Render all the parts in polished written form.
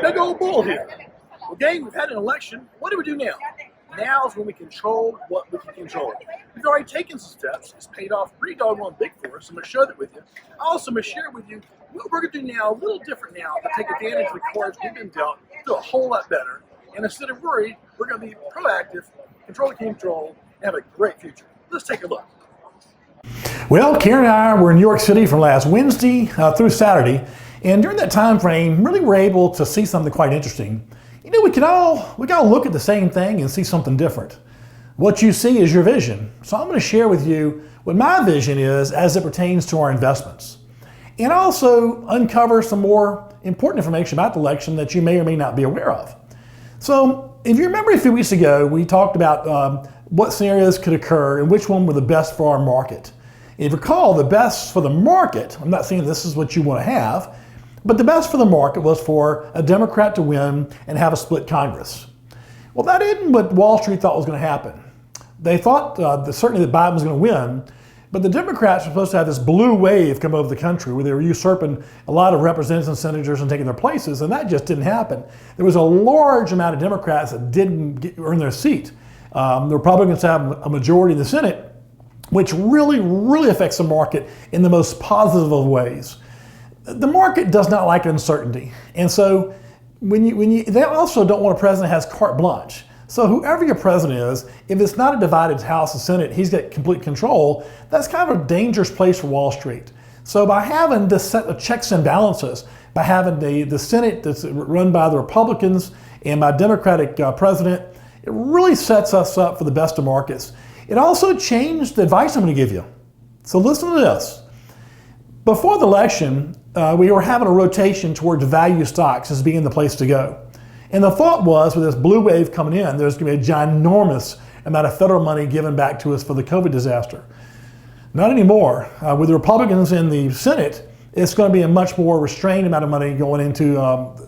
big old bull here. Well, gang, we've had an election. What do we do now? Now is when we control what we can control. We've already taken some steps. It's paid off pretty doggone big for us. I'm going to share that with you. I also going to share with you what we're going to do now, a little different now, to take advantage of the cards we've been dealt, do a whole lot better. And instead of worried, we're going to be proactive, control what we can control, and have a great future. Let's take a look. Well, Karen and I were in New York City from last Wednesday through Saturday, and during that time frame, really were able to see something quite interesting. You know, we can all look at the same thing and see something different. What you see is your vision. So I'm going to share with you what my vision is as it pertains to our investments, and also uncover some more important information about the election that you may or may not be aware of. So if you remember a few weeks ago, we talked about what scenarios could occur and which one were the best for our market. If you recall, the best for the market, I'm not saying this is what you want to have, but the best for the market was for a Democrat to win and have a split Congress. Well, that isn't what Wall Street thought was going to happen. They thought certainly that Biden was going to win, but the Democrats were supposed to have this blue wave come over the country where they were usurping a lot of representatives and senators and taking their places, and that just didn't happen. There was a large amount of Democrats that didn't earn their seat. The Republicans have a majority in the Senate, which really affects the market in the most positive of ways. The market does not like uncertainty, and so they also don't want a president that has carte blanche. So whoever your president is, if it's not a divided House and Senate, he's got complete control. That's kind of a dangerous place for Wall Street. So by having this set of checks and balances, by having the Senate that's run by the Republicans and by Democratic president, it really sets us up for the best of markets. It also changed the advice I'm going to give you. So listen to this. Before the election, we were having a rotation towards value stocks as being the place to go. And the thought was, with this blue wave coming in, there's going to be a ginormous amount of federal money given back to us for the COVID disaster. Not anymore. With the Republicans in the Senate, it's going to be a much more restrained amount of money going into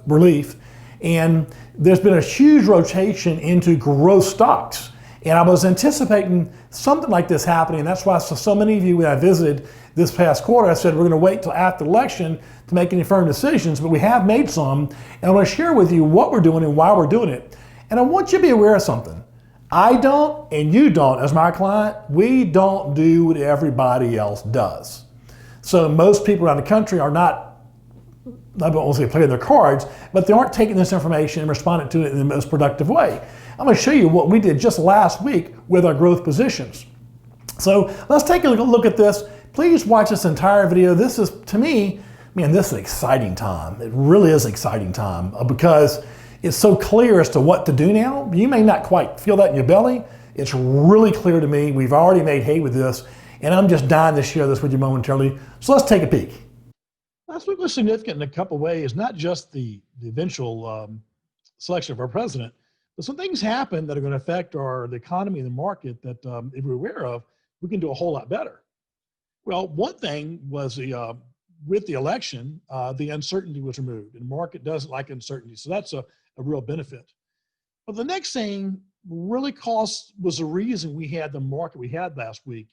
relief. And there's been a huge rotation into growth stocks. And I was anticipating something like this happening. And that's why so many of you, when I visited this past quarter, I said we're going to wait till after the election to make any firm decisions, but we have made some. And I want to share with you what we're doing and why we're doing it. And I want you to be aware of something. I don't, and you don't, as my client, we don't do what everybody else does. So most people around the country are not, I don't want to say playing their cards, but they aren't taking this information and responding to it in the most productive way. I'm going to show you what we did just last week with our growth positions. So let's take a look at this. Please watch this entire video. This is, to me, man, this is an exciting time. It really is an exciting time because it's so clear as to what to do now. You may not quite feel that in your belly. It's really clear to me. We've already made hay with this, and I'm just dying to share this with you momentarily. So let's take a peek. Last week was significant in a couple of ways, not just the eventual selection of our president, but some things happen that are going to affect the economy and the market that if we're aware of, we can do a whole lot better. Well, one thing was with the election, the uncertainty was removed, and the market doesn't like uncertainty. So that's a real benefit. But the next thing really was the reason we had the market we had last week.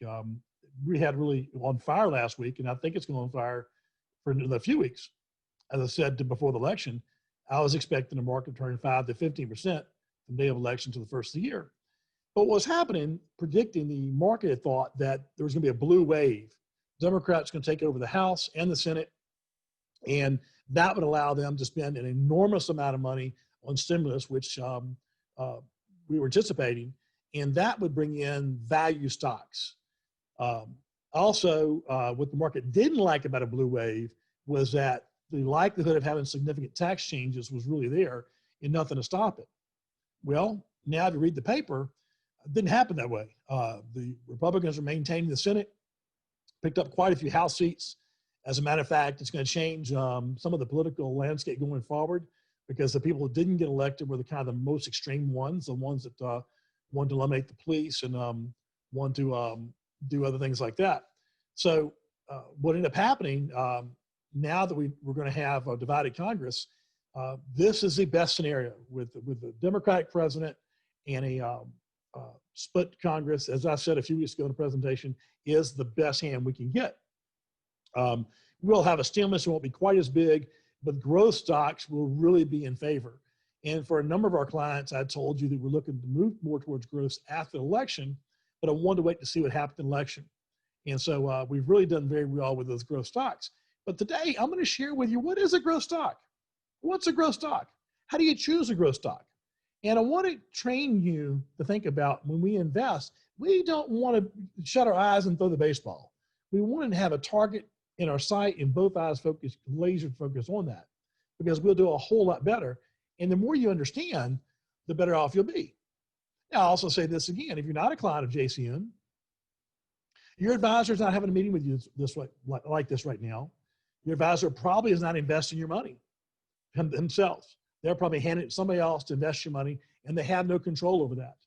We had really on fire last week, and I think it's going on fire for another few weeks. As I said before the election, I was expecting the market to turn 5 to 15% from the day of election to the first of the year. But what was happening, predicting, the market had thought that there was going to be a blue wave. Democrats going to take over the House and the Senate, and that would allow them to spend an enormous amount of money on stimulus, which we were anticipating, and that would bring in value stocks. Also, what the market didn't like about a blue wave was that the likelihood of having significant tax changes was really there and nothing to stop it. Well, now if you read the paper, it didn't happen that way. The Republicans are maintaining the Senate, picked up quite a few House seats. As a matter of fact, it's going to change some of the political landscape going forward because the people who didn't get elected were the kind of the most extreme ones, the ones that wanted to eliminate the police and wanted to do other things like that. So what ended up happening, now that we're going to have a divided Congress, this is the best scenario with the Democratic president and a split Congress. As I said a few weeks ago in the presentation, is the best hand we can get. We'll have a stimulus. It won't be quite as big, but growth stocks will really be in favor. And for a number of our clients, I told you that we're looking to move more towards growth after the election, but I wanted to wait to see what happened in the election. And so we've really done very well with those growth stocks. But today I'm going to share with you, what is a growth stock? What's a growth stock? How do you choose a growth stock? And I want to train you to think about, when we invest, we don't want to shut our eyes and throw the baseball. We want to have a target in our sight and both eyes focused, laser focused on that, because we'll do a whole lot better. And the more you understand, the better off you'll be. Now, I'll also say this again, if you're not a client of JCN, your advisor is not having a meeting with you like this right now. Your advisor probably is not investing your money themselves. They're probably handing it to somebody else to invest your money, and they have no control over that.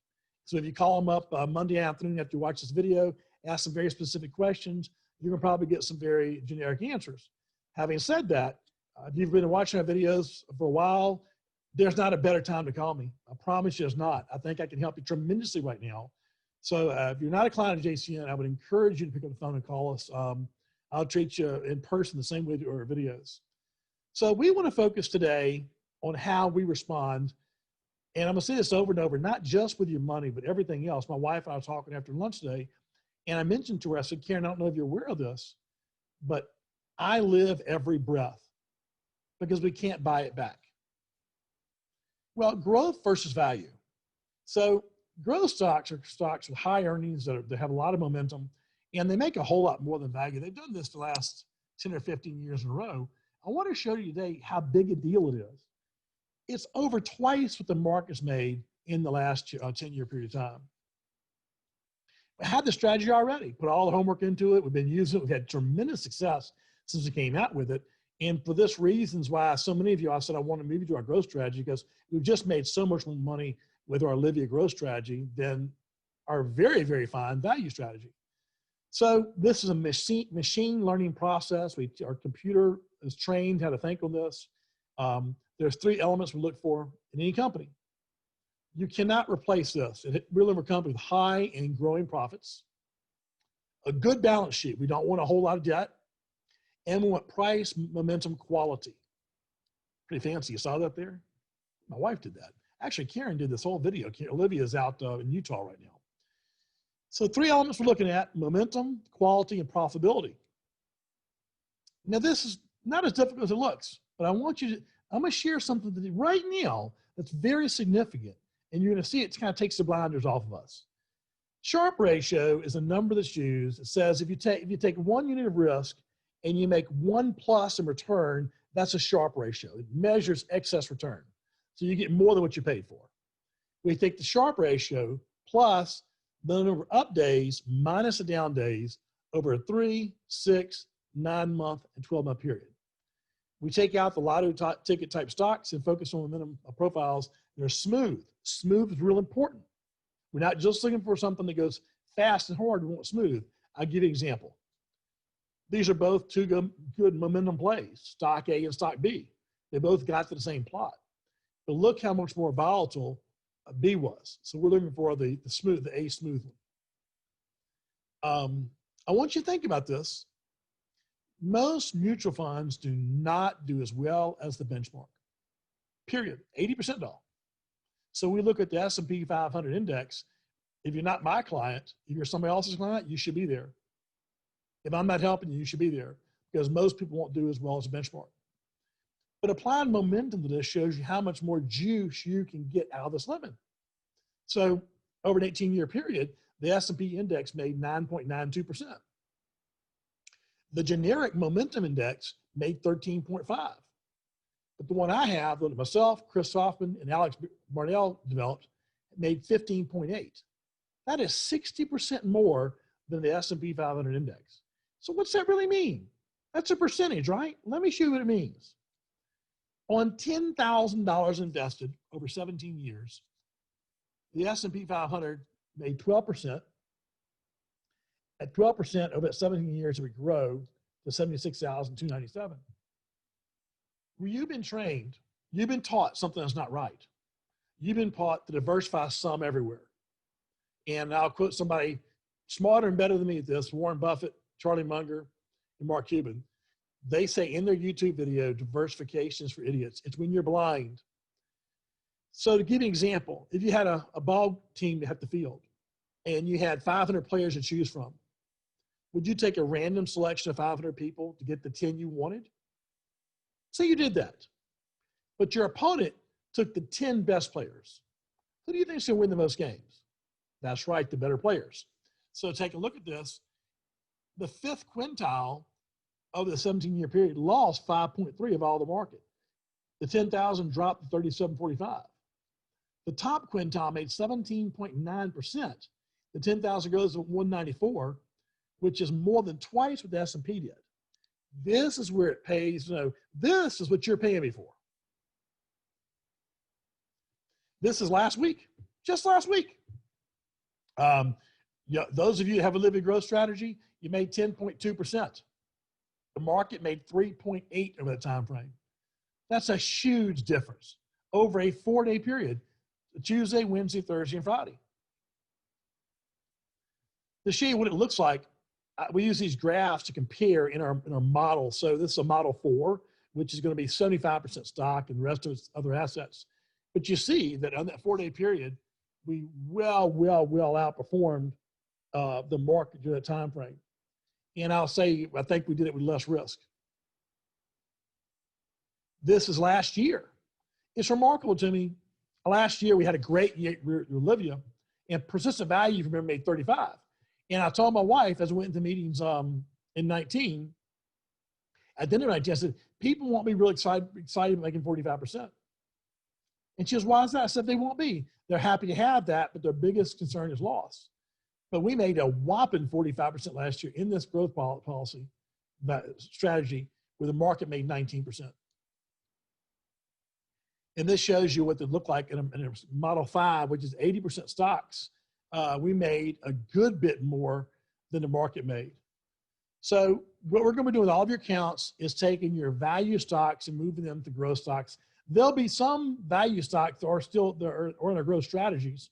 So if you call them up Monday afternoon after you watch this video, ask some very specific questions, you're going to probably get some very generic answers. Having said that, if you've been watching our videos for a while, there's not a better time to call me. I promise you there's not. I think I can help you tremendously right now. So if you're not a client of JCN, I would encourage you to pick up the phone and call us. I'll treat you in person the same way we do our videos. So we want to focus today on how we respond. And I'm going to say this over and over, not just with your money, but everything else. My wife and I were talking after lunch today, and I mentioned to her, I said, Karen, I don't know if you're aware of this, but I live every breath because we can't buy it back. Well, growth versus value. So growth stocks are stocks with high earnings that have a lot of momentum, and they make a whole lot more than value. They've done this the last 10 or 15 years in a row. I want to show you today how big a deal it is. It's over twice what the market's made in the last 10-year period of time. We had the strategy already, put all the homework into it. We've been using it. We've had tremendous success since we came out with it. And for this reasons why so many of you, I said, I want to move you to our growth strategy, because we've just made so much more money with our Olivia growth strategy than our very, very fine value strategy. So this is a machine learning process. Our computer is trained how to think on this. There's 3 elements we look for in any company. You cannot replace this. We're looking for a company with high and growing profits, a good balance sheet. We don't want a whole lot of debt, and we want price, momentum, quality. Pretty fancy. You saw that there? My wife did that. Actually, Karen did this whole video. Olivia is out in Utah right now. So 3 elements we're looking at: momentum, quality, and profitability. Now, this is not as difficult as it looks, but I'm going to share something right now that's very significant, and you're going to see it kind of takes the blinders off of us. Sharpe ratio is a number that's used. It says if you take 1 unit of risk and you make 1+ in return, that's a Sharpe ratio. It measures excess return. So you get more than what you paid for. We take the Sharpe ratio plus the number of up days minus the down days over a 3, 6, 9-month, and 12-month period. We take out the lottery ticket type stocks and focus on momentum profiles that are smooth. Smooth is real important. We're not just looking for something that goes fast and hard. We want smooth. I'll give you an example. These are both 2 good momentum plays, stock A and stock B. They both got to the same plot. But look how much more volatile B was. So we're looking for the A smooth one. I want you to think about this. Most mutual funds do not do as well as the benchmark, period, 80% off. So we look at the S&P 500 index. If you're not my client, if you're somebody else's client, you should be there. If I'm not helping you, you should be there, because most people won't do as well as the benchmark. But applying momentum to this shows you how much more juice you can get out of this lemon. So over an 18-year period, the S&P index made 9.92%. The generic momentum index made 13.5. But the one I have, that myself, Chris Hoffman, and Alex Barnell developed, made 15.8. That is 60% more than the S&P 500 index. So what's that really mean? That's a percentage, right? Let me show you what it means. On $10,000 invested over 17 years, the S&P 500 made 12%. At 12% over that 17 years, it would grow to $76,297. Well, you've been trained, you've been taught something that's not right. You've been taught to diversify some everywhere. And I'll quote somebody smarter and better than me at this, Warren Buffett, Charlie Munger, and Mark Cuban. They say in their YouTube video, diversification is for idiots. It's when you're blind. So to give you an example, if you had a ball team to hit the field and you had 500 players to choose from, would you take a random selection of 500 people to get the 10 you wanted? Say you did that, but your opponent took the 10 best players. Who do you think is going to win the most games? That's right, the better players. So take a look at this. The fifth quintile over the 17-year period lost 5.3 of all the market. The 10,000 dropped to 37.45. The top quintile made 17.9%. The 10,000 goes to 194, which is more than twice what the S&P did. This is where it pays. This is what you're paying me for. This is last week, just last week. Those of you who have a living growth strategy, you made 10.2%. The market made 3.8 over that time frame. That's a huge difference over a 4-day period: Tuesday, Wednesday, Thursday, and Friday. To show you what it looks like, we use these graphs to compare in our model. So this is a model 4, which is going to be 75% stock and the rest of its other assets. But you see that on that 4-day period, we well outperformed the market during that time frame. And I'll say, I think we did it with less risk. This is last year. It's remarkable to me. Last year, we had a great year with Olivia, and persistent value, remember, made 35. And I told my wife as we went into meetings in 19, at the end of 19, I said, people won't be really excited making 45%. And she goes, why is that? I said, they won't be. They're happy to have that, but their biggest concern is loss. But we made a whopping 45% last year in this growth policy, that strategy, where the market made 19%. And this shows you what they look like in a Model 5, which is 80% stocks. We made a good bit more than the market made. So what we're going to be doing with all of your accounts is taking your value stocks and moving them to growth stocks. There'll be some value stocks that are still there or in our growth strategies.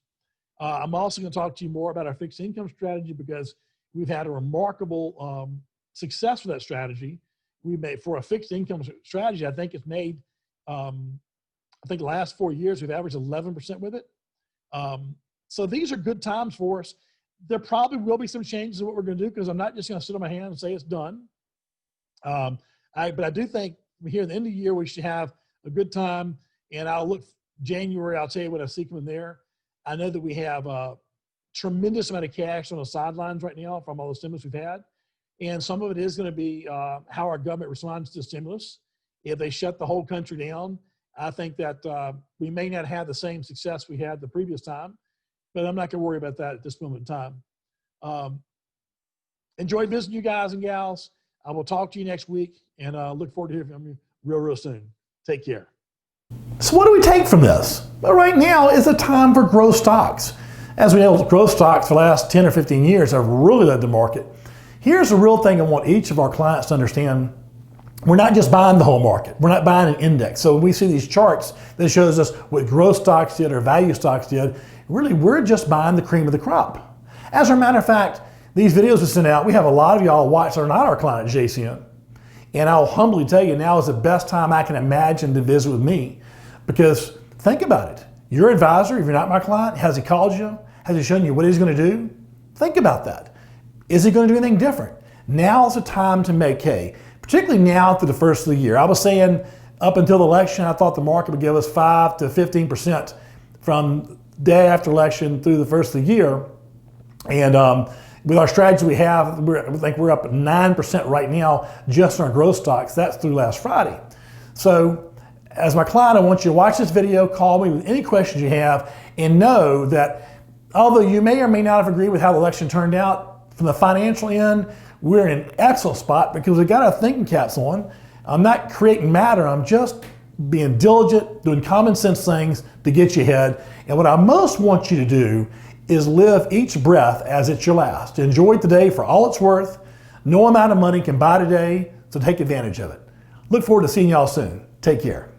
I'm also going to talk to you more about our fixed income strategy, because we've had a remarkable success with that strategy. We made, for a fixed income strategy, I think it's made, I think the last 4 years, we've averaged 11% with it. So these are good times for us. There probably will be some changes in what we're going to do, because I'm not just going to sit on my hand and say it's done. But I do think here at the end of the year, we should have a good time. And I'll look January, I'll tell you what I see coming there. I know that we have a tremendous amount of cash on the sidelines right now from all the stimulus we've had. And some of it is going to be how our government responds to stimulus. If they shut the whole country down, I think that we may not have the same success we had the previous time, but I'm not going to worry about that at this moment in time. Enjoy visiting you guys and gals. I will talk to you next week, and look forward to hearing from you real soon. Take care. So what do we take from this? Well, right now is a time for growth stocks. As we know, growth stocks for the last 10 or 15 years have really led the market. Here's the real thing I want each of our clients to understand. We're not just buying the whole market. We're not buying an index. So when we see these charts that shows us what growth stocks did or value stocks did, really we're just buying the cream of the crop. As a matter of fact, these videos we send out, we have a lot of y'all watch that are not our client at JCN. And I'll humbly tell you, now is the best time I can imagine to visit with me. Because think about it. Your advisor, if you're not my client, has he called you? Has he shown you what he's going to do? Think about that. Is he going to do anything different? Now is the time to make hay, particularly now through the first of the year. I was saying up until the election, I thought the market would give us 5 to 15% from day after election through the first of the year. And with our strategy we have, I think we're up 9% right now just on our growth stocks. That's through last Friday. So as my client, I want you to watch this video, call me with any questions you have, and know that although you may or may not have agreed with how the election turned out, from the financial end, we're in an excellent spot because we've got our thinking caps on. I'm not creating matter. I'm just being diligent, doing common sense things to get you ahead. And what I most want you to do is live each breath as it's your last. Enjoy today for all it's worth. No amount of money can buy today, so take advantage of it. Look forward to seeing y'all soon. Take care.